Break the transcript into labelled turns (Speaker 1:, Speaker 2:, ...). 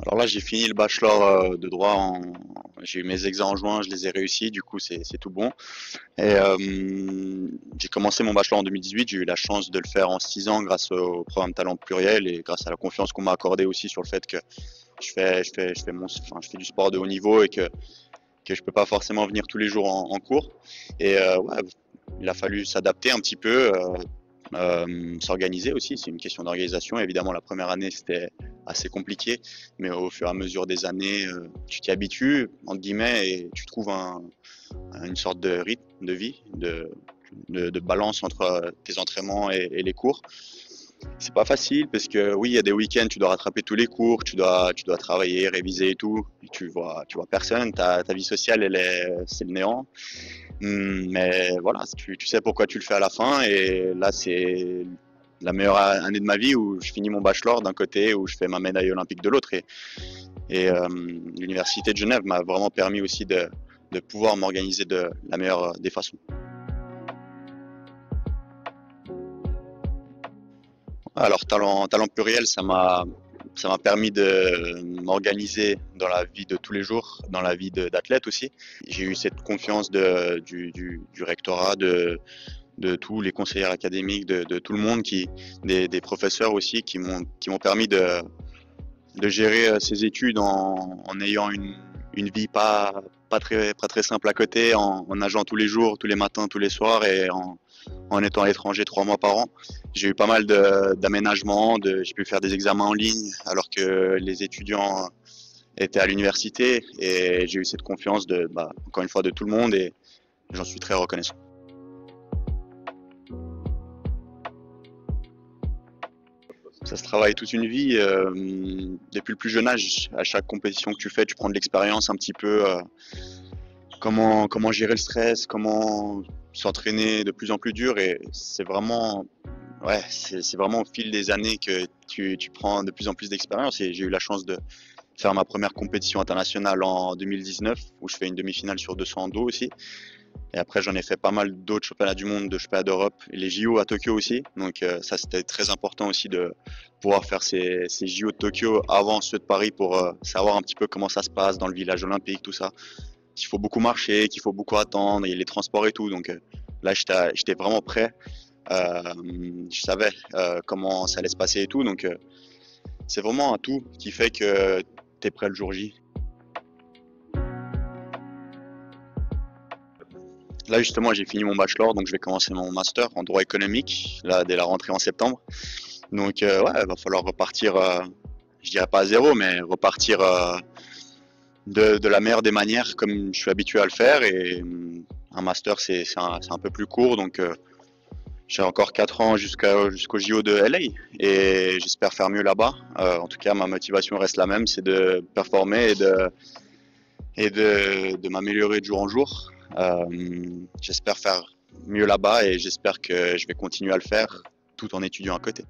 Speaker 1: Alors là, j'ai fini le bachelor de droit. J'ai eu mes examens en juin, je les ai réussis, du coup c'est tout bon. Et j'ai commencé mon bachelor en 2018. J'ai eu la chance de le faire en 6 ans grâce au programme Talent Pluriel et grâce à la confiance qu'on m'a accordée aussi sur le fait que je fais du sport de haut niveau et que je peux pas forcément venir tous les jours en cours. Et ouais, il a fallu s'adapter un petit peu. S'organiser aussi, c'est une question d'organisation. Évidemment, la première année, c'était assez compliqué, mais au fur et à mesure des années, tu t'y habitues, entre guillemets, et tu trouves une sorte de rythme de vie, de balance entre tes entraînements et les cours. C'est pas facile parce que oui, il y a des week-ends, tu dois rattraper tous les cours, tu dois travailler, réviser et tout. Et tu vois personne, ta vie sociale, c'est le néant. Mais voilà, tu sais pourquoi tu le fais à la fin. Et là, c'est la meilleure année de ma vie où je finis mon bachelor d'un côté, où je fais ma médaille olympique de l'autre. Et l'université de Genève m'a vraiment permis aussi de pouvoir m'organiser de la meilleure des façons. Alors, talent pluriel, ça m'a permis de m'organiser dans la vie de tous les jours, dans la vie d'athlète aussi. J'ai eu cette confiance du rectorat, de tous les conseillers académiques, de tout le monde, des professeurs aussi, qui m'ont permis de gérer ces études en ayant une vie pas très simple à côté, en nageant tous les jours, tous les matins, tous les soirs et en étant à l'étranger 3 mois par an. J'ai eu pas mal d'aménagements, j'ai pu faire des examens en ligne alors que les étudiants étaient à l'université et j'ai eu cette confiance encore une fois de tout le monde et j'en suis très reconnaissant. Ça se travaille toute une vie. Depuis le plus jeune âge, à chaque compétition que tu fais, tu prends de l'expérience un petit peu. Comment gérer le stress, comment s'entraîner de plus en plus dur. Et c'est vraiment, ouais, c'est vraiment au fil des années que tu prends de plus en plus d'expérience. Et j'ai eu la chance de faire ma première compétition internationale en 2019, où je fais une demi-finale sur 200 en dos aussi. Et après, j'en ai fait pas mal d'autres championnats du monde, de championnats d'Europe, et les JO à Tokyo aussi. Donc ça, c'était très important aussi de pouvoir faire ces JO de Tokyo avant ceux de Paris pour savoir un petit peu comment ça se passe dans le village olympique, tout ça. Qu'il faut beaucoup marcher, qu'il faut beaucoup attendre, il y a les transports et tout. Donc là, j'étais vraiment prêt. Je savais comment ça allait se passer et tout. Donc c'est vraiment un tout qui fait que tu es prêt le jour J. Là, justement, j'ai fini mon bachelor, donc je vais commencer mon master en droit économique, là, dès la rentrée en septembre. Donc, ouais, il va falloir repartir, je dirais pas à zéro, mais repartir de la meilleure des manières, comme je suis habitué à le faire. Et un master, c'est un peu plus court, donc j'ai encore 4 ans jusqu'au JO de LA, et j'espère faire mieux là-bas. En tout cas, ma motivation reste la même, c'est de performer et de m'améliorer de jour en jour. J'espère faire mieux là-bas et j'espère que je vais continuer à le faire tout en étudiant à côté.